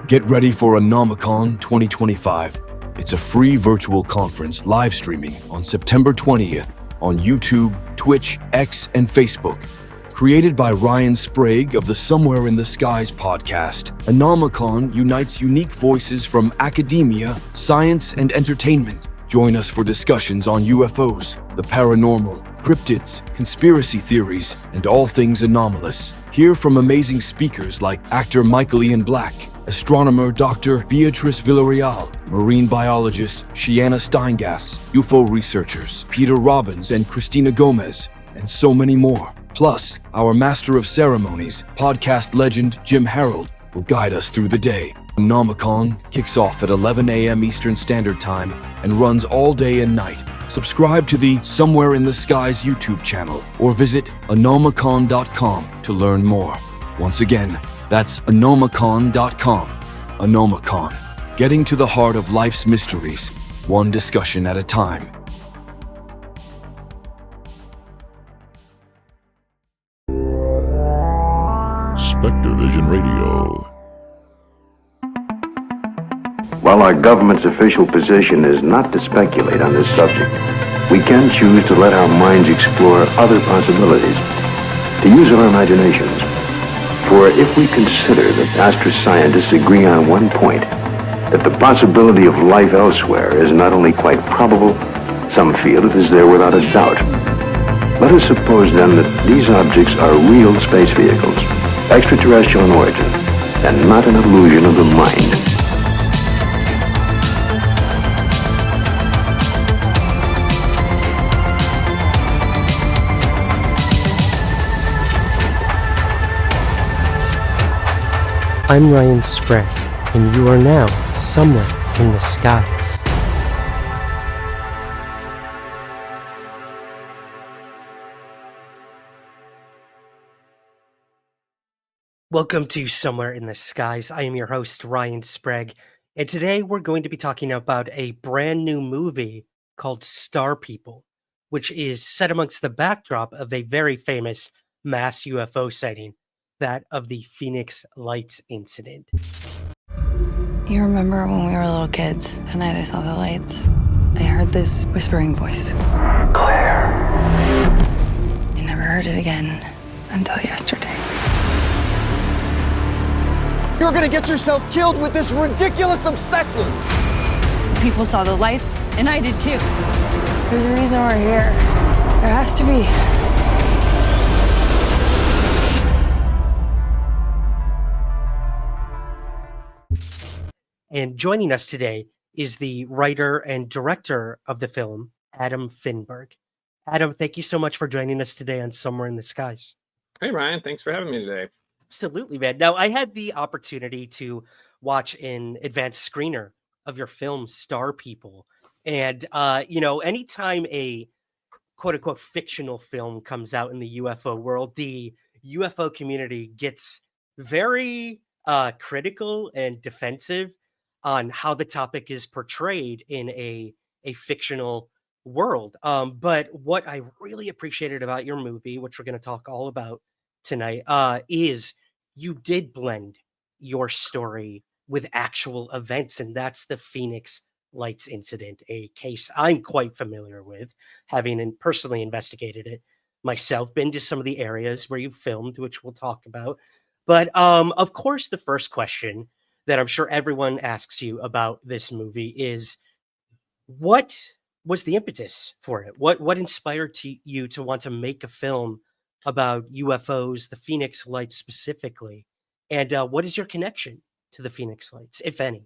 Get ready for Anomicon 2025. It's a free virtual conference live streaming on September 20th on YouTube, Twitch, X, and Facebook. Created by Ryan Sprague of the Somewhere in the Skies podcast, Anomicon unites unique voices from academia, science, and entertainment. Join us for discussions on UFOs, the paranormal, cryptids, conspiracy theories, and all things anomalous. Hear from amazing speakers like actor Michael Ian Black, astronomer Dr. Beatrice Villarreal, marine biologist Shiana Steingass, UFO researchers Peter Robbins and Christina Gomez, and so many more. Plus, our master of ceremonies, podcast legend Jim Harold, will guide us through the day. Anomicon kicks off at 11 a.m. Eastern Standard Time and runs all day and night. Subscribe to the Somewhere in the Skies YouTube channel or visit anomicon.com to learn more. Once again, that's anomicon.com. Anomicon, getting to the heart of life's mysteries, one discussion at a time. Spectrovision Radio. While our government's official position is not to speculate on this subject, we can choose to let our minds explore other possibilities, to use our imaginations. For if we consider that astroscientists agree on one point, that the possibility of life elsewhere is not only quite probable, some feel it is there without a doubt. Let us suppose then that these objects are real space vehicles, extraterrestrial in origin, and not an illusion of the mind. I'm Ryan Sprague, and you are now somewhere in the skies. Welcome to Somewhere in the Skies. I am your host, Ryan Sprague, and today we're going to be talking about a brand new movie called Star People, which is set amongst the backdrop of a very famous mass UFO sighting, that of the Phoenix Lights incident. You remember when we were little kids, the night I saw the lights? I heard this whispering voice. Claire. I never heard it again until yesterday. You're gonna get yourself killed with this ridiculous obsession! People saw the lights, and I did too. There's a reason we're here. There has to be. And joining us today is the writer and director of the film, Adam Finberg. Adam, thank you so much for joining us today on Somewhere in the Skies. Hey, Ryan. Thanks for having me today. Absolutely, man. Now, I had the opportunity to watch an advanced screener of your film, Star People. And, anytime a quote-unquote fictional film comes out in the UFO world, the UFO community gets very critical and defensive on how the topic is portrayed in a fictional world. But what I really appreciated about your movie, which we're going to talk all about tonight, is you did blend your story with actual events, and that's the Phoenix Lights incident, a case I'm quite familiar with, having personally investigated it myself, been to some of the areas where you filmed, which we'll talk about. But of course, the first question that I'm sure everyone asks you about this movie is, what was the impetus for it? What inspired you to want to make a film about UFOs, the Phoenix Lights specifically? And what is your connection to the Phoenix Lights, if any?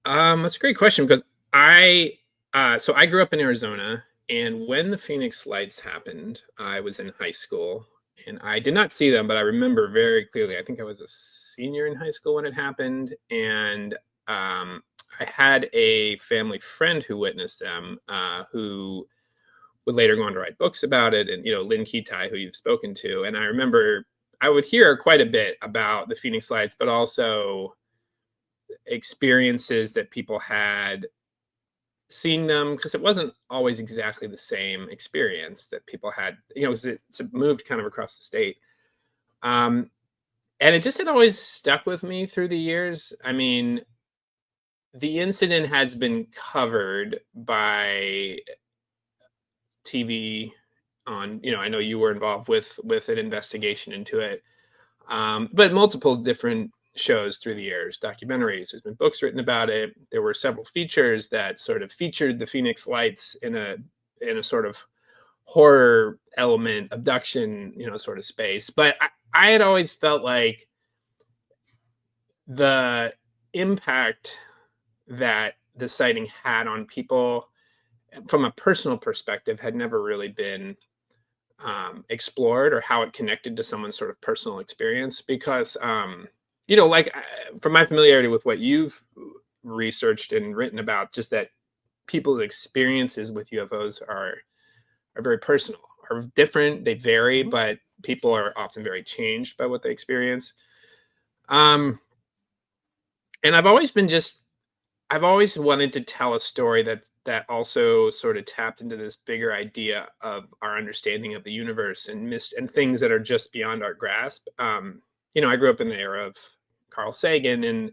That's a great question, because I grew up in Arizona, and when the Phoenix Lights happened, I was in high school. And I did not see them, but I remember very clearly. I think I was a senior in high school when it happened. And I had a family friend who witnessed them, who would later go on to write books about it. And, Lynn Kitai, who you've spoken to. And I remember I would hear quite a bit about the Phoenix Lights, but also experiences that people had seeing them, because it wasn't always exactly the same experience that people had, because it moved kind of across the state. And it just had always stuck with me through the years. I mean, the incident has been covered by TV on, I know you were involved with an investigation into it. But multiple different shows through the years, documentaries, there's been books written about it. There were several features that sort of featured the Phoenix Lights in a sort of horror element, abduction, sort of space. But I had always felt like the impact that the sighting had on people from a personal perspective had never really been explored, or how it connected to someone's sort of personal experience. Because, like from my familiarity with what you've researched and written about, just that people's experiences with UFOs are very personal, are different, they vary, but people are often very changed by what they experience. And I've always wanted to tell a story that also sort of tapped into this bigger idea of our understanding of the universe and things that are just beyond our grasp. I grew up in the era of Carl Sagan and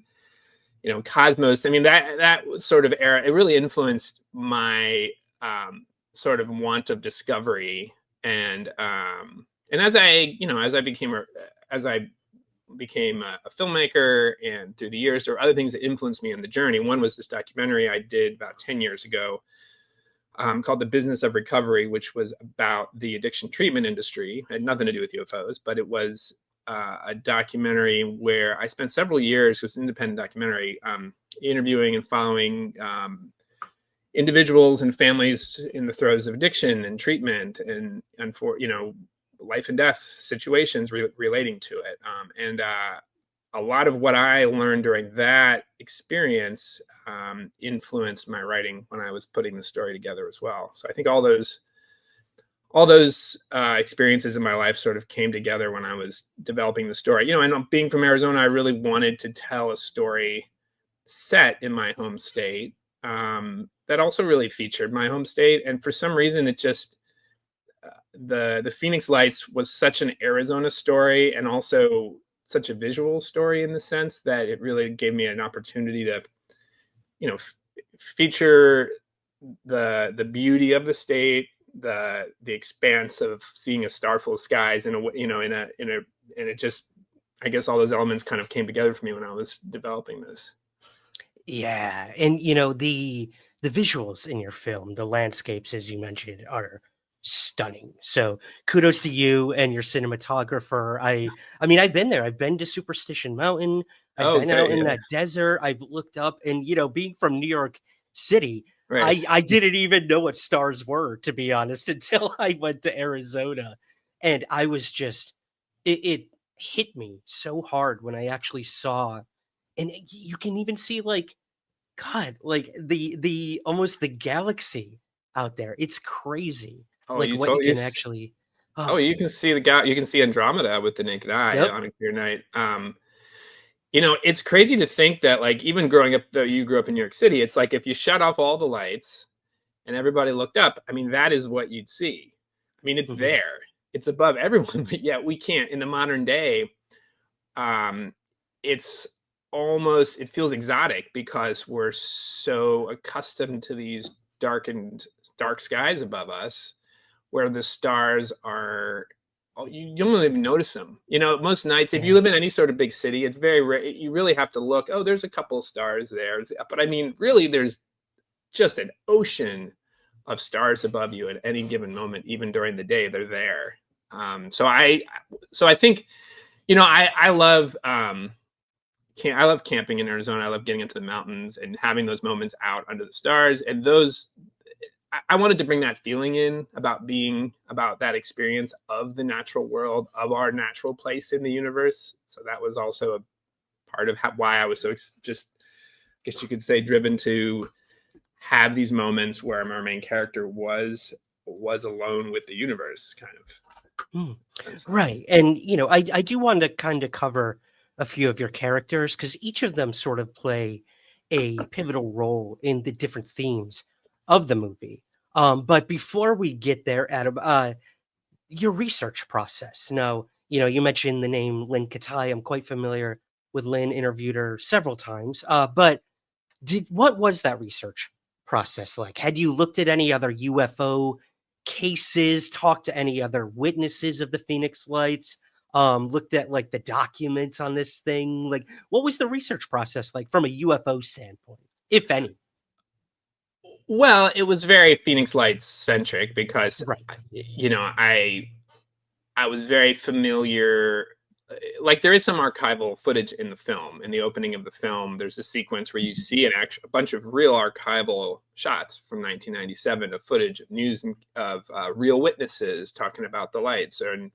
Cosmos. I mean, that sort of era, it really influenced my sort of want of discovery. And as I became a filmmaker, and through the years there were other things that influenced me in the journey. One was this documentary I did about 10 years ago called The Business of Recovery, which was about the addiction treatment industry. It had nothing to do with UFOs, but it was a documentary where I spent several years, it was an independent documentary, interviewing and following individuals and families in the throes of addiction and treatment, and for life and death situations relating to it. And a lot of what I learned during that experience influenced my writing when I was putting the story together as well. So I think all those experiences in my life sort of came together when I was developing the story. And being from Arizona, I really wanted to tell a story set in my home state that also really featured my home state. And for some reason, it just the Phoenix Lights was such an Arizona story, and also such a visual story in the sense that it really gave me an opportunity to, feature the beauty of the state, the expanse of seeing a star full of skies and it just, I guess all those elements kind of came together for me when I was developing this. Yeah, and the visuals in your film, the landscapes, as you mentioned, are stunning. So kudos to you and your cinematographer. I mean, I've been there. I've been to Superstition Mountain. I've been out in that desert. I've looked up, and being from New York City, Right. I didn't even know what stars were, to be honest, until I went to Arizona, and I was just it hit me so hard when I actually saw, and you can even see God, the almost the galaxy out there. It's crazy. Oh, Like you what you totally. can actually Oh, you can see you can see Andromeda with the naked eye Yep. on a clear night. It's crazy to think that, like, even growing up, though you grew up in New York City, it's like if you shut off all the lights and everybody looked up, I mean, that is what you'd see. I mean, it's Mhm. there, it's above everyone, but yet we can't in the modern day. It's almost, it feels exotic because we're so accustomed to these dark skies above us, where the stars are, you don't even notice them. Most nights, if you Yeah. live in any sort of big city, it's very rare. You really have to look. Oh, there's a couple of stars there, but I mean, really, there's just an ocean of stars above you at any given moment. Even during the day, they're there. So I think, I love I love camping in Arizona. I love getting into the mountains and having those moments out under the stars. And those, I wanted to bring that feeling in about that experience of the natural world, of our natural place in the universe. So that was also a part of why I was so just, I guess you could say, driven to have these moments where our main character was alone with the universe, kind of. Mm. Right. And I do want to kind of cover a few of your characters, because each of them sort of play a pivotal role in the different themes of the movie. But before we get there, Adam, your research process. Now, You mentioned the name Lynn Katai. I'm quite familiar with Lynn, interviewed her several times. But what was that research process like? Had you looked at any other UFO cases, talked to any other witnesses of the Phoenix Lights, looked at like the documents on this thing? Like, what was the research process like from a UFO standpoint, if any? Well, it was very Phoenix Lights centric because, Right. I was very familiar. Like there is some archival footage in the film. In the opening of the film, there's a sequence where you see a bunch of real archival shots from 1997 of footage of news and of real witnesses talking about the lights, and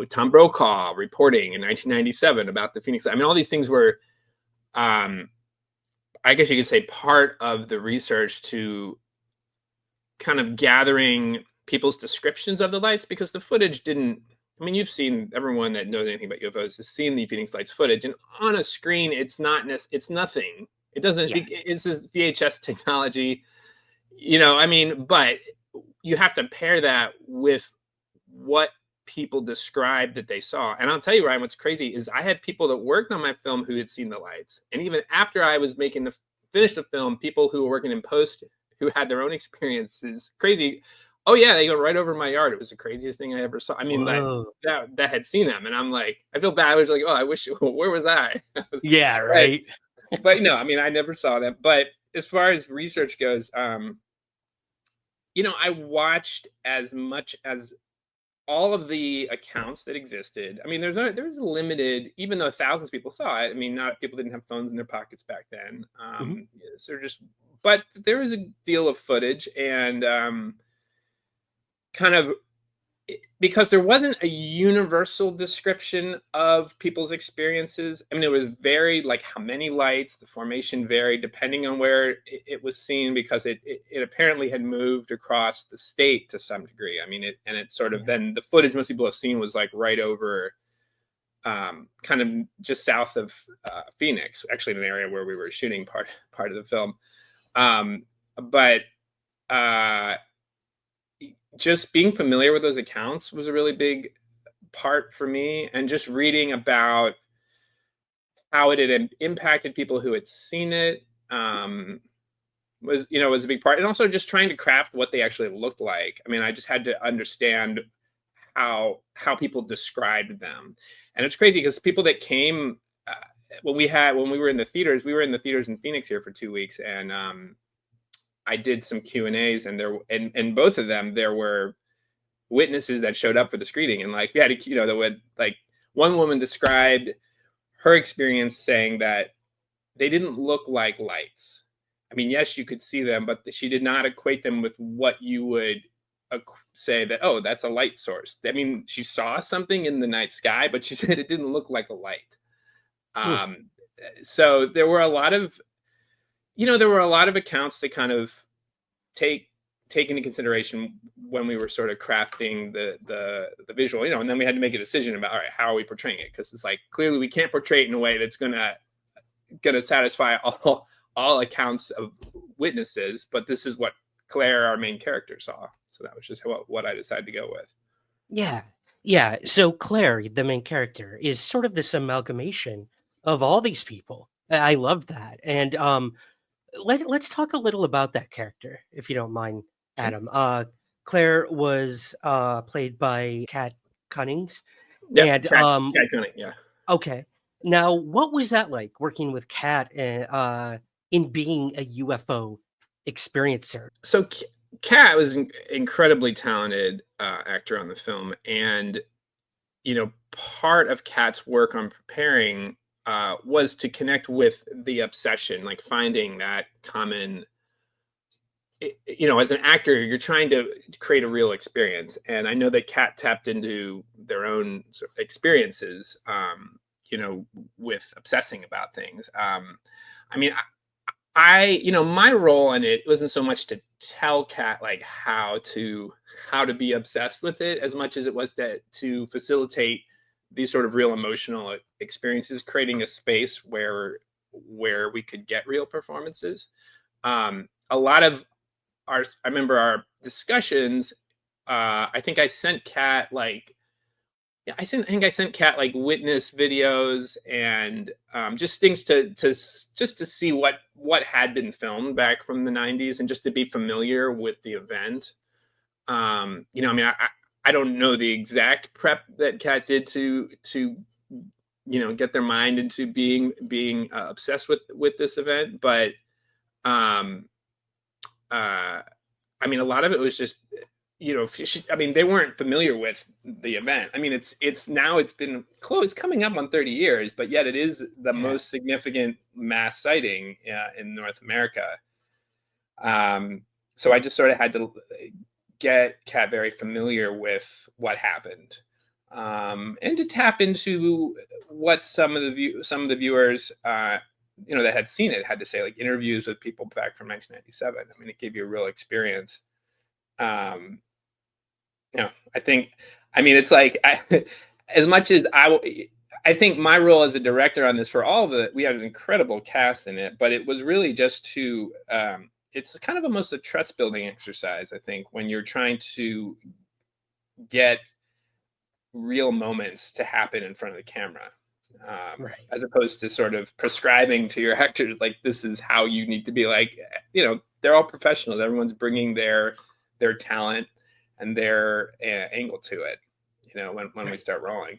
Tom Brokaw reporting in 1997 about the Phoenix. I mean, all these things were, I guess you could say, part of the research to kind of gathering people's descriptions of the lights, because the footage didn't. I mean, everyone that knows anything about UFOs has seen the Phoenix Lights footage, and on a screen, it's nothing. It doesn't. Yeah. It's this VHS technology, I mean, but you have to pair that with what people described that they saw. And I'll tell you, Ryan, what's crazy is I had people that worked on my film who had seen the lights, and even after I was finished the film, people who were working in post who had their own experiences. Crazy. Oh yeah, they go right over my yard. It was the craziest thing I ever saw. I mean, that had seen them, and I'm like, I feel bad. I was like, oh, I wish. Where was I? Yeah. Right. But no, I mean, I never saw them. But as far as research goes, I watched as much as all of the accounts that existed. I mean, there's a limited, even though thousands of people saw it. I mean, not people didn't have phones in their pockets back then. But there was a deal of footage, and kind of, because there wasn't a universal description of people's experiences. I mean, it was very, like, how many lights, the formation varied depending on where it was seen, because it apparently had moved across the state to some degree. I mean, it sort of, then the footage most people have seen was like right over, kind of just south of Phoenix, actually in an area where we were shooting part of the film. But just being familiar with those accounts was a really big part for me, and just reading about how it had impacted people who had seen it was a big part. And also just trying to craft what they actually looked like. I mean, I just had to understand how people described them. And it's crazy because people that came when we were in the theaters, in Phoenix here for 2 weeks, and I did some Q&As, and and both of them, there were witnesses that showed up for the screening, and like we had like one woman described her experience saying that they didn't look like lights. I mean, yes, you could see them, but she did not equate them with what you would say that, oh, that's a light source. I mean, she saw something in the night sky, but she said it didn't look like a light. So there were a lot of accounts to kind of take into consideration when we were sort of crafting the visual, and then we had to make a decision about, all right, how are we portraying it? Because it's like, clearly we can't portray it in a way that's gonna satisfy all accounts of witnesses, but this is what Claire, our main character, saw. So that was just what I decided to go with. Yeah. Yeah. So Claire, the main character, is sort of this amalgamation of all these people. I love that. And let's talk a little about that character, if you don't mind, Adam. Claire was played by Kat Cunnings. Yeah, And Kat Cunning, yeah. Okay. Now, what was that like working with Kat in being a UFO experiencer? So Kat was an incredibly talented actor on the film, and part of Kat's work on preparing was to connect with the obsession, like finding that common. As an actor, you're trying to create a real experience, and I know that Kat tapped into their own sort of experiences, with obsessing about things. I mean, my role in it wasn't so much to tell Kat like how to be obsessed with it, as much as it was to facilitate these sort of real emotional experiences, creating a space where we could get real performances. A lot of I remember our discussions. I think I sent Kat like yeah, I think I sent Kat like witness videos and just things just to see what had been filmed back from the 90s and just to be familiar with the event. You know, I mean, I don't know the exact prep that Kat did to get their mind into being obsessed with this event, but um, I mean, a lot of it was just, I mean, they weren't familiar with the event. I mean, it's been close, coming up on 30 years, but yet it is the most significant mass sighting in North America. So I just sort of had to get Kat very familiar with what happened, and to tap into what some of the viewers, that had seen it had to say, like interviews with people back from 1997. I mean, it gave you a real experience. I think, I mean, it's like, as much as I think my role as a director on this, for all of it, we had an incredible cast in it, but it was really just to, it's kind of almost a trust building exercise, I think, when you're trying to get real moments to happen in front of the camera, Right. as opposed to sort of prescribing to your actors, like, this is how you need to be. Like, they're all professionals. Everyone's bringing their talent and their angle to it, when we start rolling.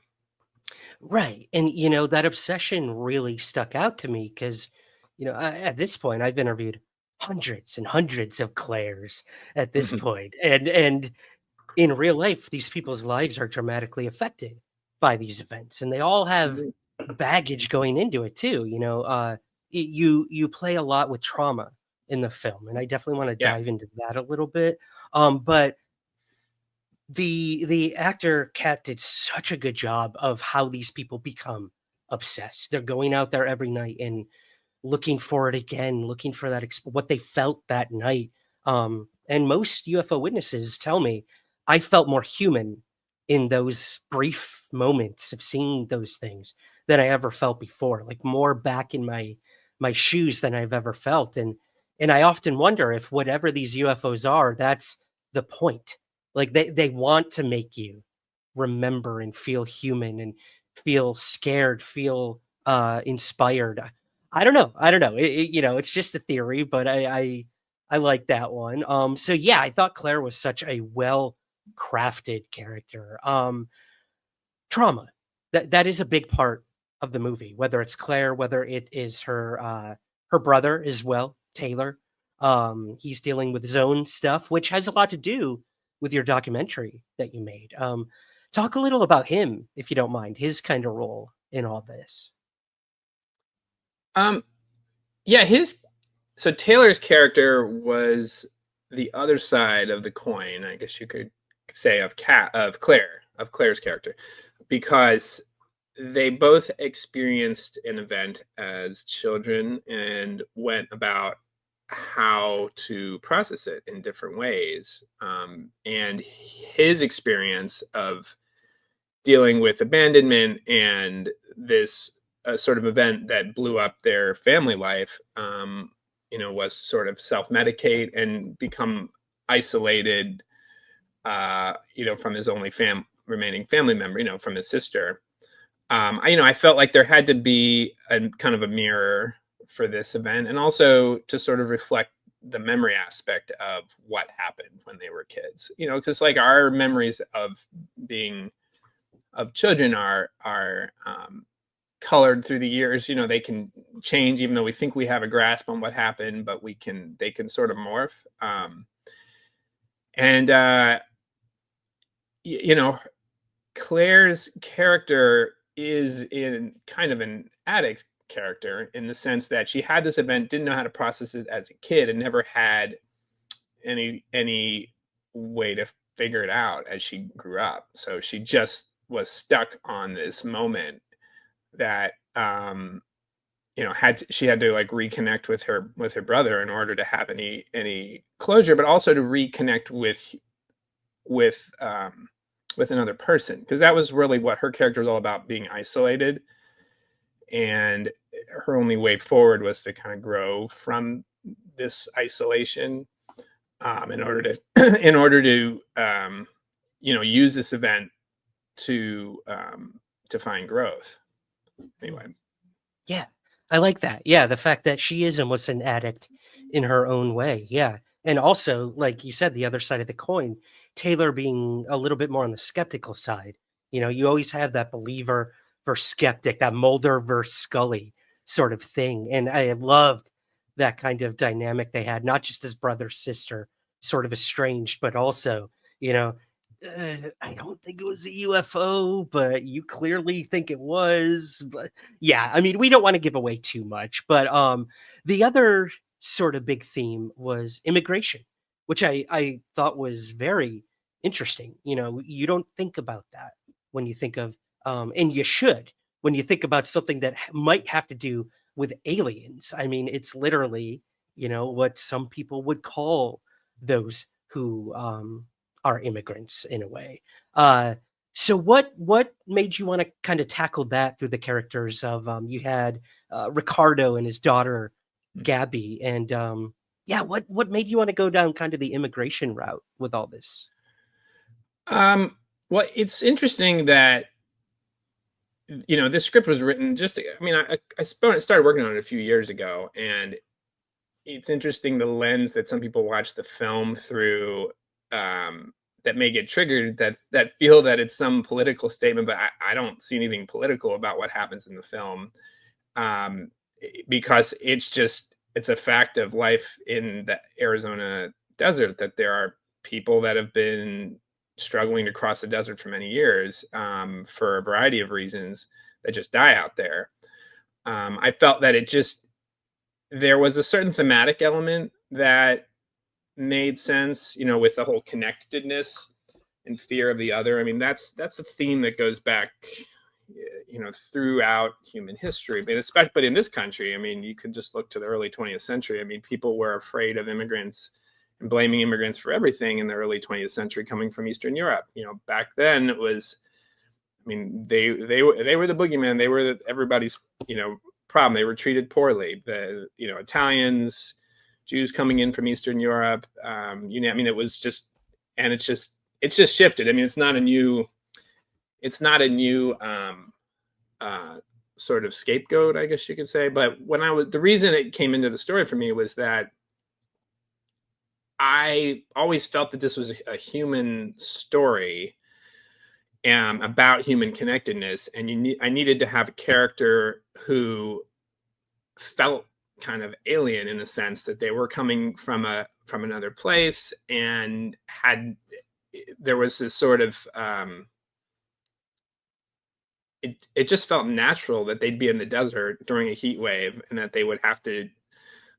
Right. And, that obsession really stuck out to me because, at this point, I've interviewed hundreds and hundreds of Claires at this point. And in real life, these people's lives are dramatically affected by these events. And they all have baggage going into it too. You play a lot with trauma in the film. And I definitely want to Yeah. dive into that a little bit. But the actor Kat did such a good job of how these people become obsessed. They're going out there every night and looking for it again, looking for that what they felt that night. And most UFO witnesses tell me I felt more human in those brief moments of seeing those things than I ever felt before, like more back in my shoes than I've ever felt. And I often wonder if whatever these UFOs are, that's the point. Like they want to make you remember and feel human and feel scared, feel inspired. I don't know. It's just a theory, but I like that one. So yeah, I thought Claire was such a well crafted character. Trauma, that is a big part of the movie, whether it's Claire, whether it is her brother as well, Taylor. He's dealing with his own stuff, which has a lot to do with your documentary that you made. Talk a little about him, if you don't mind, his kind of role in all this. Yeah, so Taylor's character was the other side of the coin, I guess you could say, of Claire's character, because they both experienced an event as children and went about how to process it in different ways. And his experience of dealing with abandonment and this sort of event that blew up their family life, was sort of self-medicate and become isolated, from his only remaining family member, from his sister. I felt like there had to be a kind of a mirror for this event, and also to sort of reflect the memory aspect of what happened when they were kids, because like our memories of children are colored through the years. They can change, even though we think we have a grasp on what happened, but they can sort of morph. And Claire's character is in kind of an addict character, in the sense that she had this event, didn't know how to process it as a kid, and never had any way to figure it out as she grew up. So she just was stuck on this moment that she had to like reconnect with her brother in order to have any closure, but also to reconnect with another person, because that was really what her character was all about, being isolated. And her only way forward was to kind of grow from this isolation, in order to use this event to find growth. Anyway. Yeah, I like that. Yeah, the fact that she is almost an addict in her own way. Yeah. And also, like you said, the other side of the coin, Taylor being a little bit more on the skeptical side. You know, you always have that believer versus skeptic, that Mulder versus Scully sort of thing. And I loved that kind of dynamic they had, not just as brother sister, sort of estranged, but also, you know, I don't think it was a UFO, but you clearly think it was. But yeah, I mean, we don't want to give away too much, but the other sort of big theme was immigration, which I thought was very interesting. You know, you don't think about that when you think of and you should when you think about something that might have to do with aliens. I mean, it's literally, you know, what some people would call those who are immigrants in a way. So what made you want to kind of tackle that through the characters of you had Ricardo and his daughter Gabby, and yeah, what made you want to go down kind of the immigration route with all this? Well, it's interesting that this script was written I started working on it a few years ago, and it's interesting the lens that some people watch the film through, that may get triggered, that feel that it's some political statement, but I don't see anything political about what happens in the film, because it's a fact of life in the Arizona desert that there are people that have been struggling to cross the desert for many years, for a variety of reasons, that just die out there. I felt that there was a certain thematic element that made sense, with the whole connectedness and fear of the other. I mean, that's a theme that goes back, throughout human history, but in this country, I mean, you could just look to the early 20th century. I mean, people were afraid of immigrants and blaming immigrants for everything in the early 20th century coming from Eastern Europe. Back then it was, I mean, they were the boogeyman. They were everybody's, problem. They were treated poorly. The, Italians, Jews coming in from Eastern Europe, I mean, it was just, and it's just shifted. I mean, it's not a new sort of scapegoat, I guess you could say. But the reason it came into the story for me was that I always felt that this was a human story, about human connectedness, and I needed to have a character who felt kind of alien, in a sense that they were coming from another place, and there was this sort of it just felt natural that they'd be in the desert during a heat wave, and that they would have to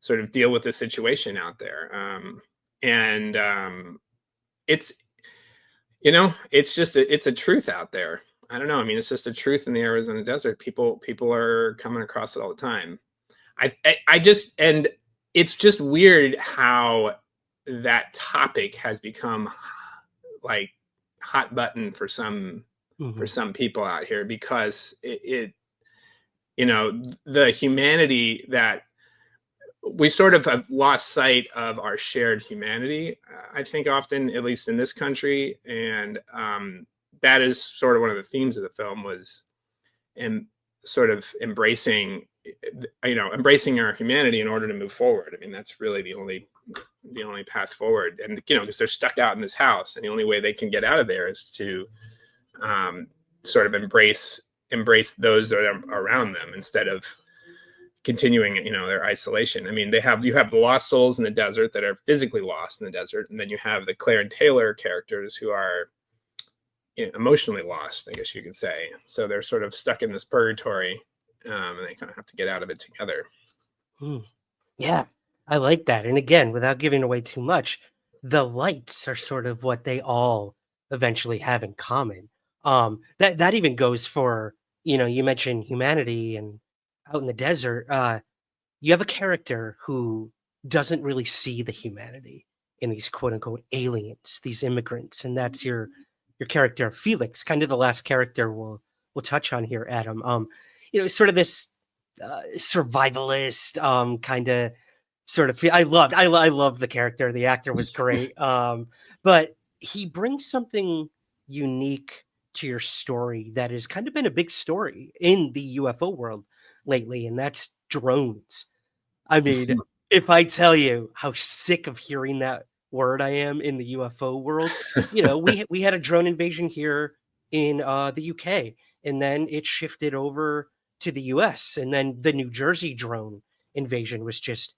sort of deal with the situation out there. And it's it's a truth out there. I don't know. I mean, it's just a truth in the Arizona desert. People are coming across it all the time. And it's just weird how that topic has become like hot button for some people out here, because the humanity that we sort of have lost sight of, our shared humanity, I think, often, at least in this country. And that is sort of one of the themes of the film, was sort of embracing our humanity in order to move forward. I mean, that's really the only path forward. And, because they're stuck out in this house, and the only way they can get out of there is to sort of embrace those that are around them, instead of continuing, their isolation. I mean, you have the lost souls in the desert that are physically lost in the desert, and then you have the Claire and Taylor characters who are emotionally lost, I guess you could say. So they're sort of stuck in this purgatory, and they kind of have to get out of it together. Yeah, I like that. And again, without giving away too much, the lights are sort of what they all eventually have in common. That even goes for, you mentioned humanity, and out in the desert, you have a character who doesn't really see the humanity in these quote unquote aliens, these immigrants, and that's your character Felix, kind of the last character we'll touch on here, Adam. Sort of this survivalist, kind of sort of feel. I loved the character. The actor was great, but he brings something unique to your story that has kind of been a big story in the UFO world lately, and that's drones. I mean, if I tell you how sick of hearing that word I am in the UFO world, we had a drone invasion here in the UK, and then it shifted over to the US, and then the New Jersey drone invasion was just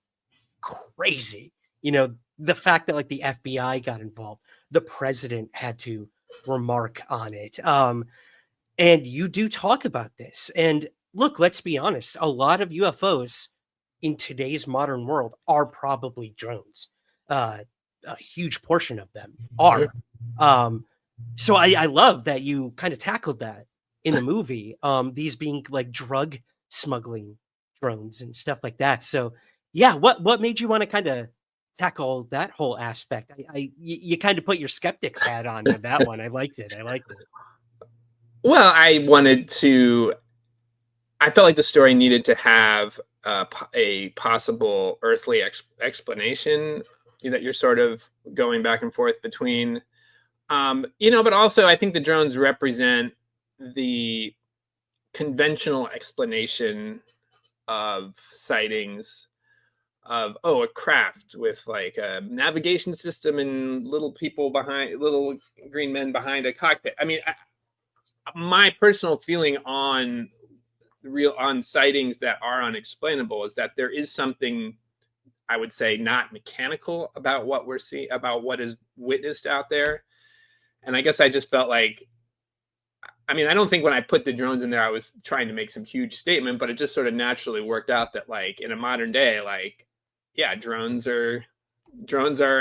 crazy. The fact that like the FBI got involved, the president had to remark on it. And you do talk about this. And look, let's be honest, a lot of UFOs in today's modern world are probably drones. A huge portion of them are. So I love that you kind of tackled that in the movie. These being like drug smuggling drones and stuff like that. So yeah, what made you want to kind of tackle that whole aspect? You kind of put your skeptics hat on with that one. I liked it. I liked it. Well, I felt like the story needed to have a possible earthly explanation that you're sort of going back and forth between. But also I think the drones represent the conventional explanation of sightings of a craft with like a navigation system and little green men behind a cockpit. I mean, my personal feeling on sightings that are unexplainable is that there is something, I would say, not mechanical about what we're seeing, about what is witnessed out there. And I guess I just felt like, I mean, I don't think when I put the drones in there, I was trying to make some huge statement, but it just sort of naturally worked out that like in a modern day, like, yeah, drones are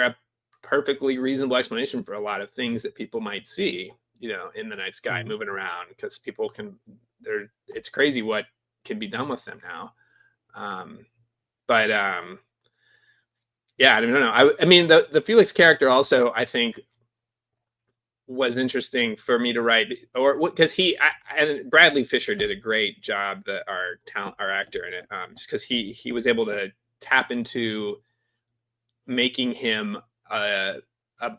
a perfectly reasonable explanation for a lot of things that people might see, in the night sky moving around, because people it's crazy what can be done with them now. Yeah, I don't know. I mean, the Felix character also, I think, was interesting for me to write, or because and Bradley Fisher did a great job, our actor in it, just because he was able to tap into making him a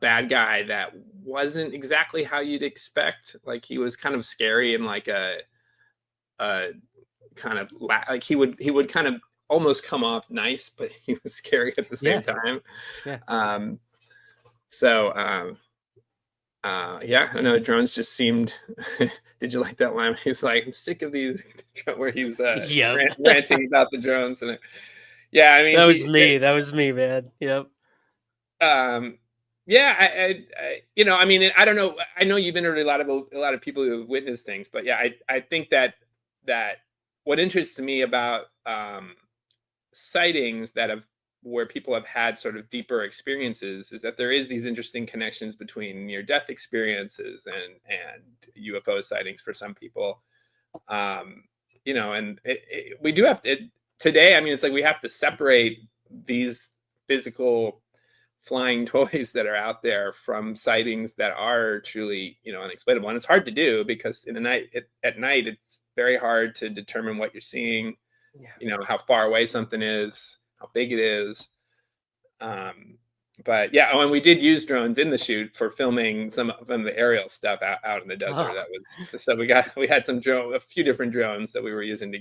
bad guy that wasn't exactly how you'd expect. Like he was kind of scary and like a kind of like he would kind of almost come off nice, but he was scary at the same time. Yeah. Yeah, I know drones just seemed. Did you like that line? He's like, "I'm sick of these," where he's ranting about the drones, and yeah, I mean, that was me. That was me, man. Yep. Yeah, I mean, I don't know. I know you've interviewed a lot of people who have witnessed things, but yeah, I think that what interests me about sightings where people have had sort of deeper experiences is that there is these interesting connections between near-death experiences and UFO sightings for some people. And we do have to today. I mean, it's like we have to separate these physical flying toys that are out there from sightings that are truly, unexplainable. And it's hard to do because at night, it's very hard to determine what you're seeing, how far away something is, how big it is. But yeah, and we did use drones in the shoot for filming some of the aerial stuff out in the desert. Oh. That was, so we had a few different drones that we were using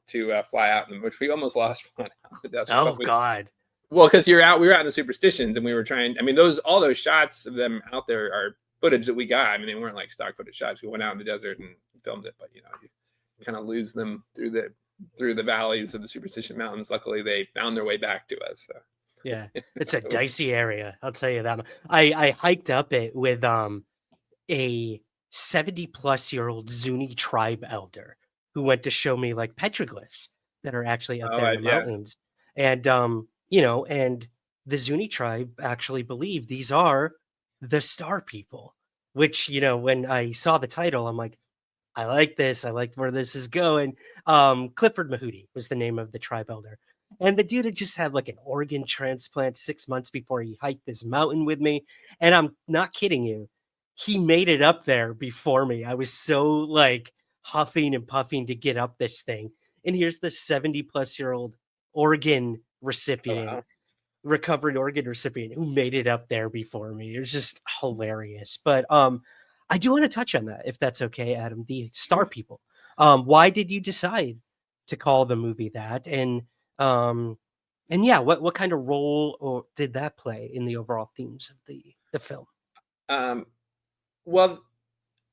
to fly out in them, which we almost lost one out in the desert. Oh God. Well, because we were out in the superstitions and we were trying, I mean, all those shots of them out there are footage that we got. I mean, they weren't like stock footage shots. We went out in the desert and filmed it, but you kind of lose them through the valleys of the Superstition Mountains. Luckily, they found their way back to us. So. Yeah, it's a dicey area. I'll tell you that. I hiked up it with a 70-plus-year-old Zuni tribe elder who went to show me like petroglyphs that are actually up there in the mountains. And and the Zuni tribe actually believe these are the star people, which, when I saw the title, I'm like, I like this. I like where this is going. Clifford Mahooty was the name of the tribe elder. And the dude had just had like an organ transplant 6 months before he hiked this mountain with me. And I'm not kidding you. He made it up there before me. I was so like huffing and puffing to get up this thing. And here's the 70-plus-year-old organ recipient, recovered organ recipient who made it up there before me. It was just hilarious. But I do want to touch on that, if that's okay, Adam. The star people. Why did you decide to call the movie that? And yeah, what kind of role or did that play in the overall themes of the film? Um, well,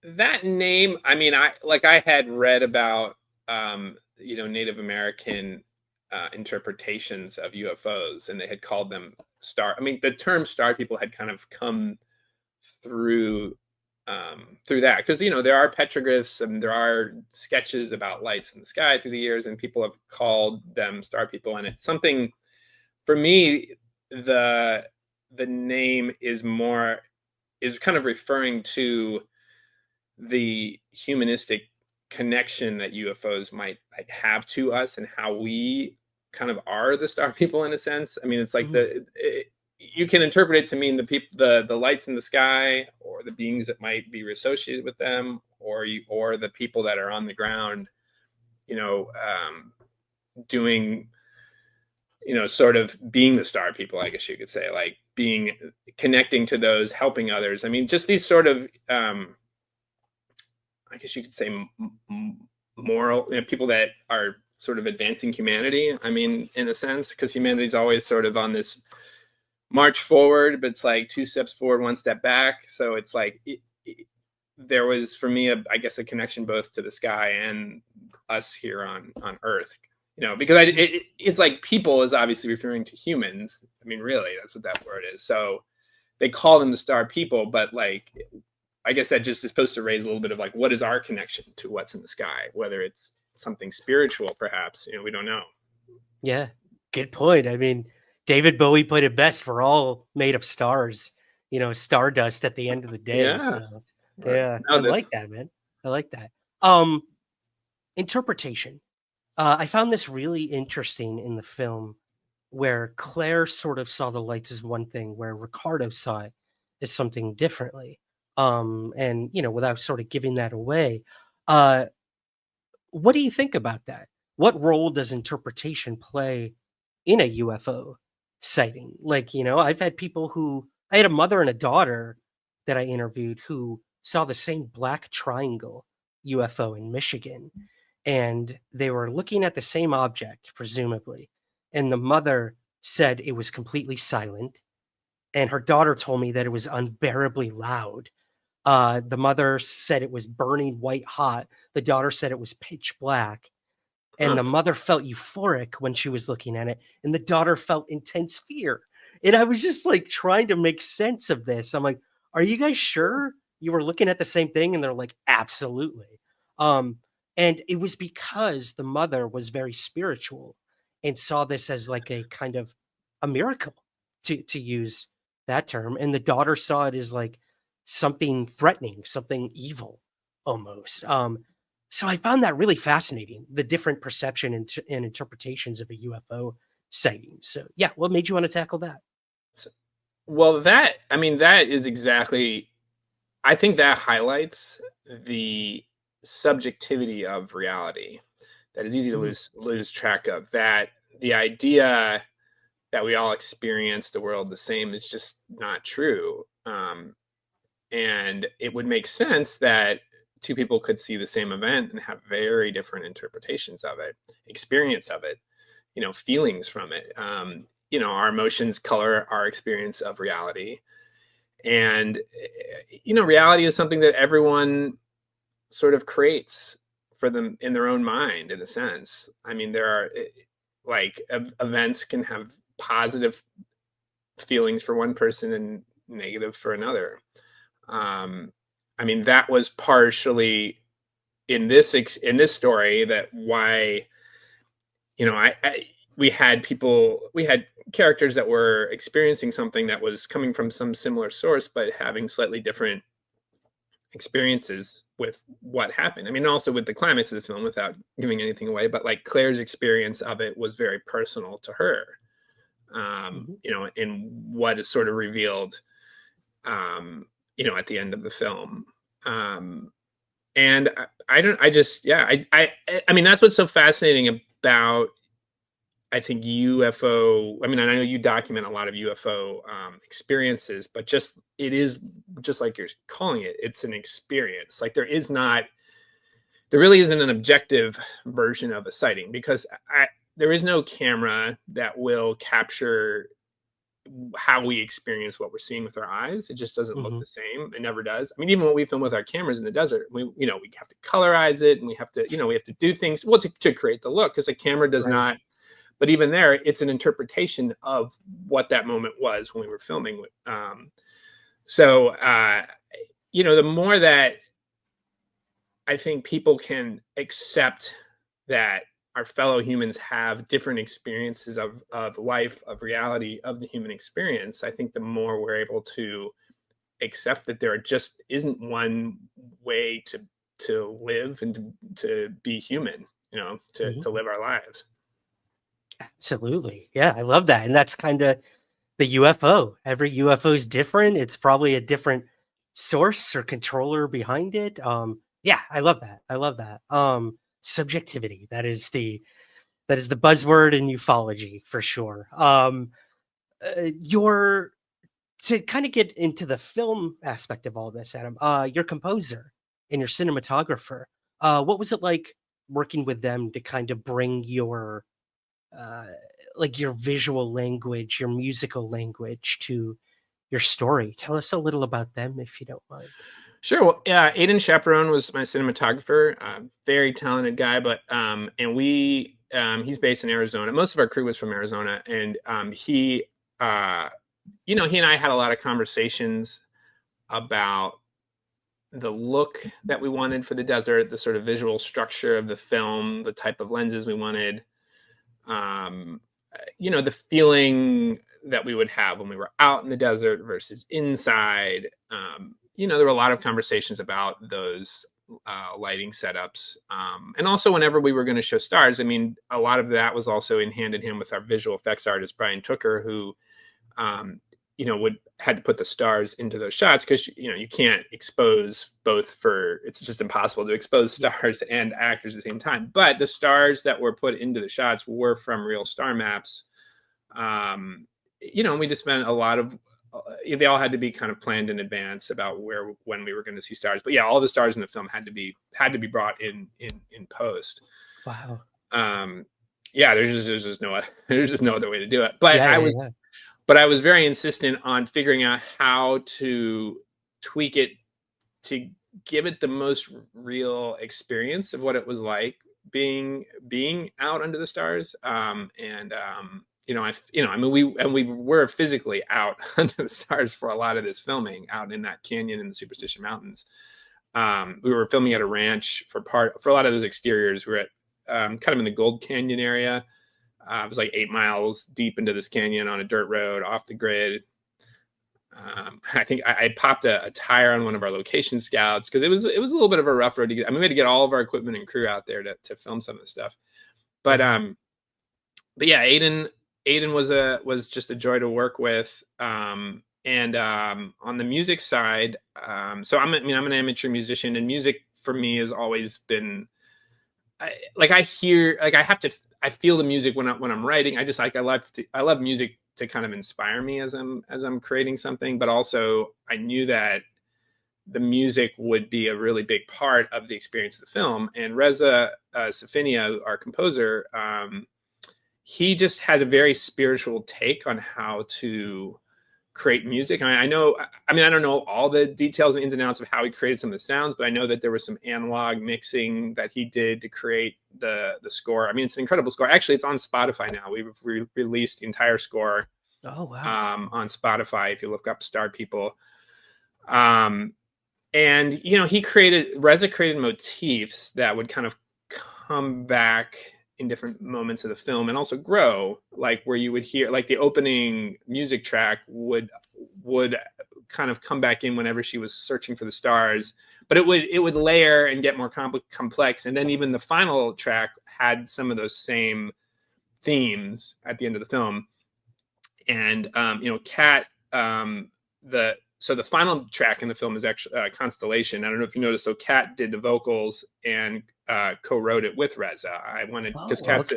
that name, I mean, I had read about Native American interpretations of UFOs, and they had called them star. I mean, the term star people had kind of come through through that, because there are petroglyphs and there are sketches about lights in the sky through the years, and people have called them star people. And it's something, for me, the name is kind of referring to the humanistic connection that UFOs might have to us, and how we kind of are the star people in a sense. I mean, it's like you can interpret it to mean the lights in the sky, or the beings that might be associated with them, or the people that are on the ground, doing, sort of being the star people, I guess you could say, like connecting to those, helping others. I mean, just these sort of, I guess you could say, moral, people that are sort of advancing humanity. I mean, in a sense, because humanity's always sort of on this march forward, but it's like 2 steps forward, 1 step back. So it's like there was, for me, I guess, a connection both to the sky and us here on Earth. Because it's like people is obviously referring to humans. I mean, really, that's what that word is. So they call them the star people, but like, I guess that just is supposed to raise a little bit of like, what is our connection to what's in the sky? Whether it's something spiritual, perhaps, we don't know. Yeah, good point. I mean, David Bowie put it best: "We're all made of stars, stardust at the end of the day." Yeah. So, Right. yeah, No, I like that, man. I like that. Interpretation. I found this really interesting in the film, where Claire sort of saw the lights as one thing, where Ricardo saw it as something differently. And without sort of giving that away, uh, what do you think about that? What role does interpretation play in a UFO sighting? Like, I've had I had a mother and a daughter that I interviewed who saw the same black triangle UFO in Michigan, and they were looking at the same object, presumably. And the mother said it was completely silent, and her daughter told me that it was unbearably loud. The mother said it was burning white hot. The daughter said it was pitch black. And the mother felt euphoric when she was looking at it, and the daughter felt intense fear. And I was just like trying to make sense of this. I'm like, are you guys sure you were looking at the same thing? And they're like, absolutely. And it was because the mother was very spiritual and saw this as like a kind of a miracle, to use that term. And the daughter saw it as like something threatening, something evil almost. So I found that really fascinating, the different perception and interpretations of a UFO sighting. So yeah, what made you want to tackle that? Well, that is exactly, I think that highlights the subjectivity of reality that is easy to lose track of. That the idea that we all experience the world the same is just not true. And it would make sense that two people could see the same event and have very different interpretations of it, experience of it, feelings from it. Our emotions color our experience of reality. And, reality is something that everyone sort of creates for them in their own mind, in a sense. I mean, there are events can have positive feelings for one person and negative for another. I mean, that was partially in this story that why, we had characters that were experiencing something that was coming from some similar source, but having slightly different experiences with what happened. I mean, also with the climax of the film, without giving anything away, but like Claire's experience of it was very personal to her. In what is sort of revealed, at the end of the film. And I mean, that's what's so fascinating about I think UFO, I mean, I know you document a lot of UFO experiences, but it is just like you're calling it, it's an experience. Like there really isn't an objective version of a sighting, because there is no camera that will capture how we experience what we're seeing with our eyes. It just doesn't look the same. It never does. I mean, even when we film with our cameras in the desert, we have to colorize it, and we have to do things, well, to create the look, because a camera does not. But even there, it's an interpretation of what that moment was when we were filming. So, the more that I think people can accept that our fellow humans have different experiences of life, of reality, of the human experience, I think the more we're able to accept that there just isn't one way to live and to be human, to live our lives. Absolutely. Yeah, I love that. And that's kind of the UFO. Every UFO is different. It's probably a different source or controller behind it. Yeah, I love that. I love that. Subjectivity. That is the buzzword in ufology for sure. Your To kind of get into the film aspect of all this, Adam, your composer and your cinematographer, what was it like working with them to kind of bring your like your visual language, your musical language to your story? Tell us a little about them if you don't mind. Sure. Well, yeah, Aiden Chaperone was my cinematographer. Very talented guy, but he's based in Arizona. Most of our crew was from Arizona, and he and I had a lot of conversations about the look that we wanted for the desert, the sort of visual structure of the film, the type of lenses we wanted, the feeling that we would have when we were out in the desert versus inside. There were a lot of conversations about those lighting setups. And also whenever we were going to show stars, I mean, a lot of that was also in hand with our visual effects artist, Brian Tooker, who, had to put the stars into those shots, because, you can't expose both it's just impossible to expose stars and actors at the same time. But the stars that were put into the shots were from real star maps. And we just spent a lot of, they all had to be kind of planned in advance about when we were going to see stars. But yeah, all the stars in the film had to be brought in post. Wow. Yeah, there's just no other way to do it. But I was very insistent on figuring out how to tweak it to give it the most real experience of what it was like being out under the stars. We were physically out under the stars for a lot of this filming, out in that canyon in the Superstition Mountains. We were filming at a ranch for a lot of those exteriors. We were at kind of in the Gold Canyon area. It was like 8 miles deep into this canyon on a dirt road off the grid. I think I popped a tire on one of our location scouts, because it was a little bit of a rough road to get. I mean, we had to get all of our equipment and crew out there to film some of the stuff. But yeah, Aiden was just a joy to work with. And on the music side, so I'm an amateur musician, and music for me has always been, I feel the music when I'm writing. I love music to kind of inspire me as I'm creating something, but also I knew that the music would be a really big part of the experience of the film. And Reza Safinia, our composer, he just had a very spiritual take on how to create music. I don't know all the details and ins and outs of how he created some of the sounds, but I know that there was some analog mixing that he did to create the score. I mean, it's an incredible score. Actually, it's on Spotify now. We've released the entire score. Oh, wow. On Spotify, if you look up Star People. And Reza created motifs that would kind of come back in different moments of the film and also grow, like where you would hear, like the opening music track would kind of come back in whenever she was searching for the stars, but it would layer and get more complex. And then even the final track had some of those same themes at the end of the film. And Kat, so the final track in the film is actually Constellation. I don't know if you noticed. So Kat did the vocals and co-wrote it with Reza. I wanted, because Kat's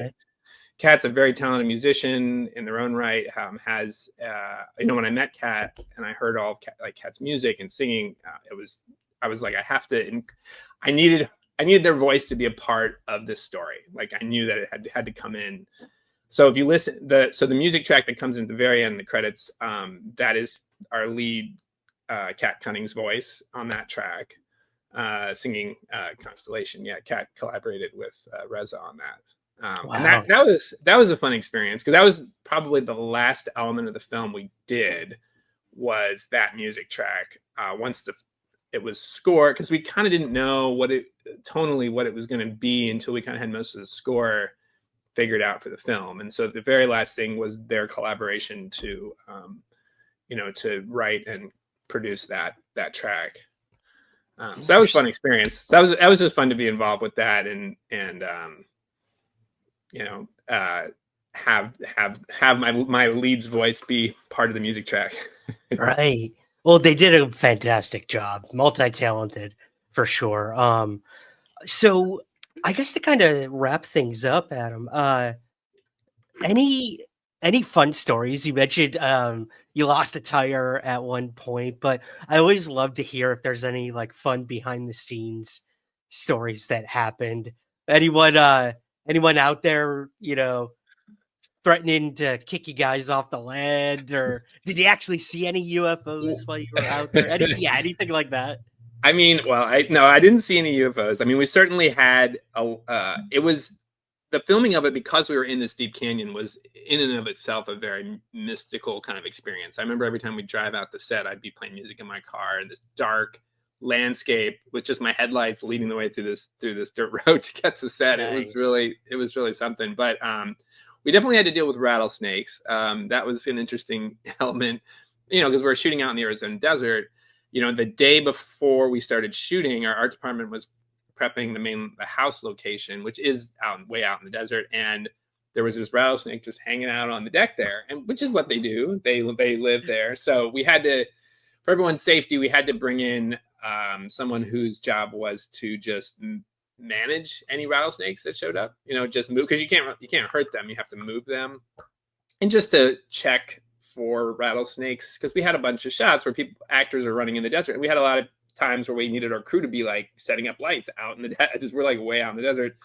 Kat's a very talented musician in their own right. Has when I met Kat and I heard all of Kat's music and singing, I was like, I needed their voice to be a part of this story. Like I knew that it had to come in. So if you listen, the music track that comes in at the very end, the credits, that is our lead, Kat Cunning's voice on that track, singing Constellation. Yeah, Kat collaborated with Reza on that. Wow. And that was a fun experience because that was probably the last element of the film we did was that music track. Once it was scored, because we kind of didn't know tonally what it was going to be until we kind of had most of the score figured out for the film. And so the very last thing was their collaboration to to write and produce that track. So that was a fun experience. That was just fun to be involved with that and have my lead's voice be part of the music track. Right. Well, they did a fantastic job, multi-talented for sure. So I guess to kind of wrap things up, Adam, any fun stories? You mentioned you lost a tire at one point, but I always love to hear if there's any like fun behind the scenes stories that happened. Anyone out there, threatening to kick you guys off the land, or did you actually see any UFOs while you were out there? Anything like that? I mean, well, I didn't see any UFOs. I mean, we certainly had it was the filming of it because we were in this deep canyon was in and of itself a very mystical kind of experience. I remember every time we drive out the set, I'd be playing music in my car in this dark landscape with just my headlights leading the way through this dirt road to get to set. Nice. It was really something. But we definitely had to deal with rattlesnakes. That was an interesting element, because we were shooting out in the Arizona desert. The day before we started shooting, our art department was prepping the house location, which is way out in the desert. And there was this rattlesnake just hanging out on the deck there, and which is what they do. They live there. So we had to, for everyone's safety, we had to bring in someone whose job was to just manage any rattlesnakes that showed up, just move, because you can't hurt them. You have to move them, and just to check for rattlesnakes, because we had a bunch of shots where actors are running in the desert, and we had a lot of times where we needed our crew to be like setting up lights out in the desert. We're like way out in the desert,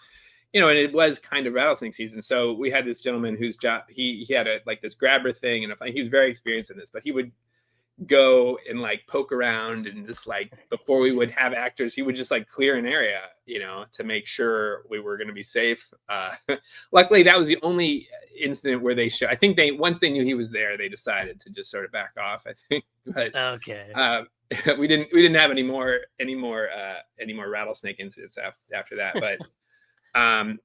and it was kind of rattlesnake season. So we had this gentleman whose job, he had this grabber thing, and he was very experienced in this, but he would go and like poke around and just like, before we would have actors, he would just like clear an area, to make sure we were going to be safe. Luckily that was the only incident where I think once they knew he was there, they decided to just sort of back off, I think. But okay. We didn't have any more rattlesnake incidents after that.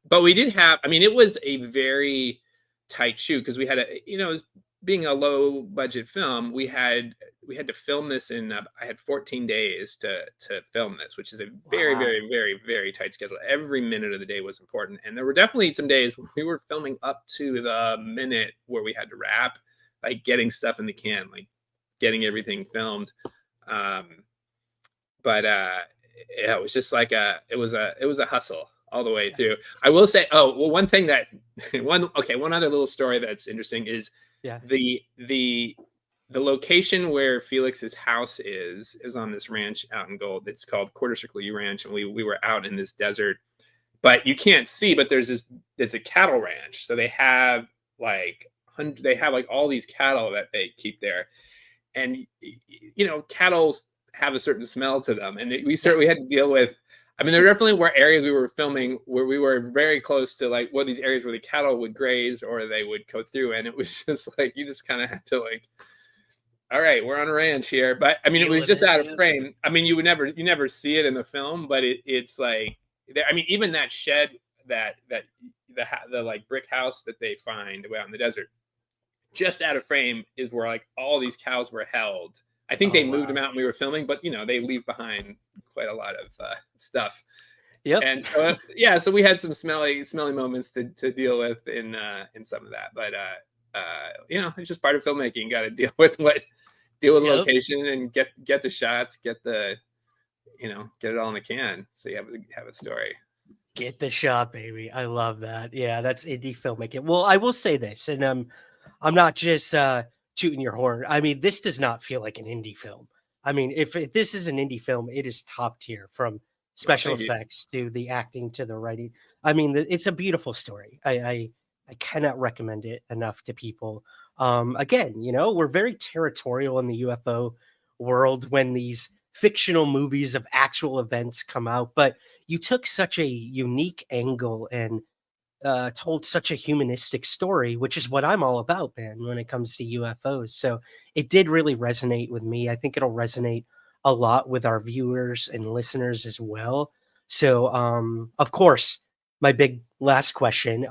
But we did have, it was a very tight shoot because we had it was being a low budget film. We had to film this in I had 14 days to film this, which is a very, very, very, very tight schedule. Every minute of the day was important. And there were definitely some days when we were filming up to the minute where we had to wrap, like getting stuff in the can, like getting everything filmed. It was just like it was a hustle all the way through. I will say, one other little story that's interesting is the location where Felix's house is on this ranch out in Gold. It's called Quarter Circle U Ranch, and we were out in this desert, but you can't see. But it's a cattle ranch, so they have like all these cattle that they keep there, and cattle have a certain smell to them, and we had to deal with. There definitely were areas we were filming where we were very close to like these areas where the cattle would graze or they would go through, and it was just like you just kind of had to like, all right, we're on a ranch here. But it was just out of frame. You never see it in the film, but it's like, even that shed, the like brick house that they find out in the desert, just out of frame is where like all these cows were held. I think they moved them out when we were filming, but they leave behind quite a lot of stuff. Yep. And so so we had some smelly moments to deal with in some of that. But it's just part of filmmaking. You got to deal with location and get the shots, get it all in the can, so you have a story. Get the shot, baby. I love that. Yeah, that's indie filmmaking. Well, I will say this, and I'm not just tooting your horn. I mean, this does not feel like an indie film. I mean, if this is an indie film, it is top tier from Well, special thank you. effects to the acting to the writing. I mean, it's a beautiful story. I cannot recommend it enough to people. Again, we're very territorial in the UFO world when these fictional movies of actual events come out, but you took such a unique angle and told such a humanistic story, which is what I'm all about, man, when it comes to UFOs. So it did really resonate with me. I think it'll resonate a lot with our viewers and listeners as well. So, of course, my big last question,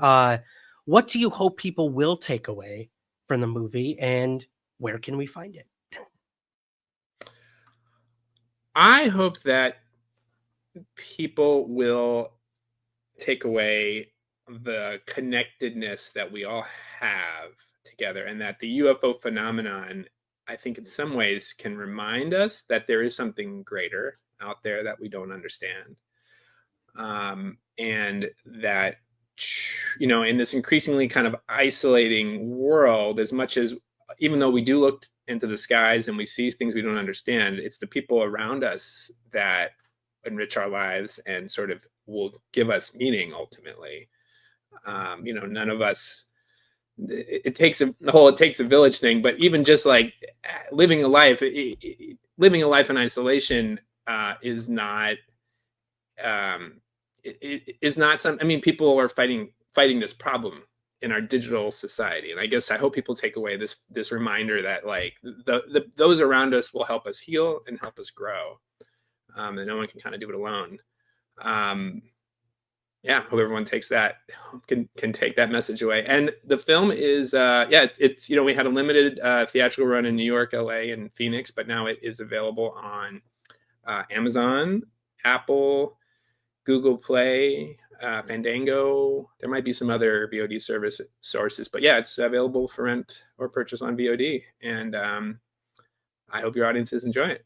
what do you hope people will take away from the movie, and where can we find it? I hope that people will take away the connectedness that we all have together, and that the UFO phenomenon, I think, in some ways can remind us that there is something greater out there that we don't understand. And that, in this increasingly kind of isolating world, as much as, even though we do look into the skies and we see things we don't understand, it's the people around us that enrich our lives and sort of will give us meaning ultimately. None of us, it takes a village thing, but even just like living a life in isolation is not is not some, I mean, people are fighting this problem in our digital society, and I guess I hope people take away this reminder that, like, those around us will help us heal and help us grow, and no one can kind of do it alone. Hope everyone takes that, can take that message away. And the film is it's we had a limited theatrical run in New York, LA, and Phoenix, but now it is available on Amazon, Apple, Google Play, Fandango. There might be some other VOD service sources, but yeah, it's available for rent or purchase on VOD. And I hope your audiences enjoy it.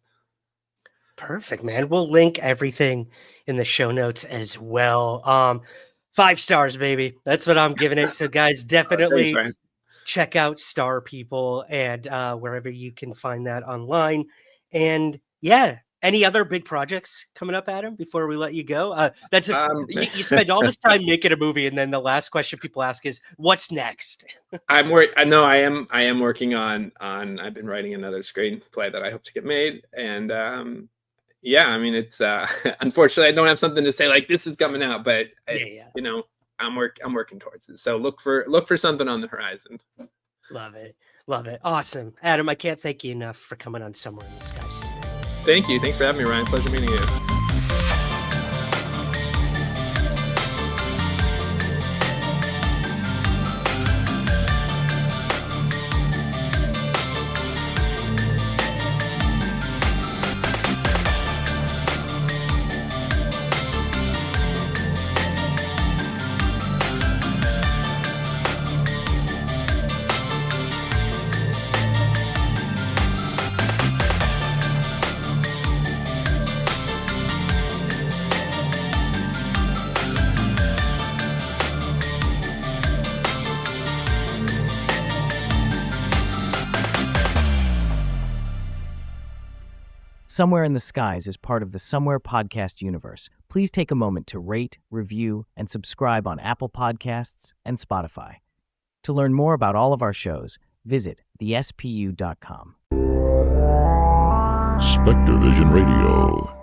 Perfect, man. We'll link everything in the show notes as well. 5 stars, baby. That's what I'm giving it. So guys, definitely Thanks, check out Star People and wherever you can find that online. And yeah, any other big projects coming up, Adam, before we let you go? You spend all this time making a movie, and then the last question people ask is, what's next? I am working on I've been writing another screenplay that I hope to get made. And I mean, it's unfortunately I don't have something to say like this is coming out, but I'm working towards it. So look for something on the horizon. Love it. Awesome. Adam, I can't thank you enough for coming on Somewhere in the Skies today. Thank you. Thanks for having me, Ryan. Pleasure meeting you. Somewhere in the Skies is part of the Somewhere podcast universe. Please take a moment to rate, review, and subscribe on Apple Podcasts and Spotify. To learn more about all of our shows, visit thespu.com. Spectre Vision Radio.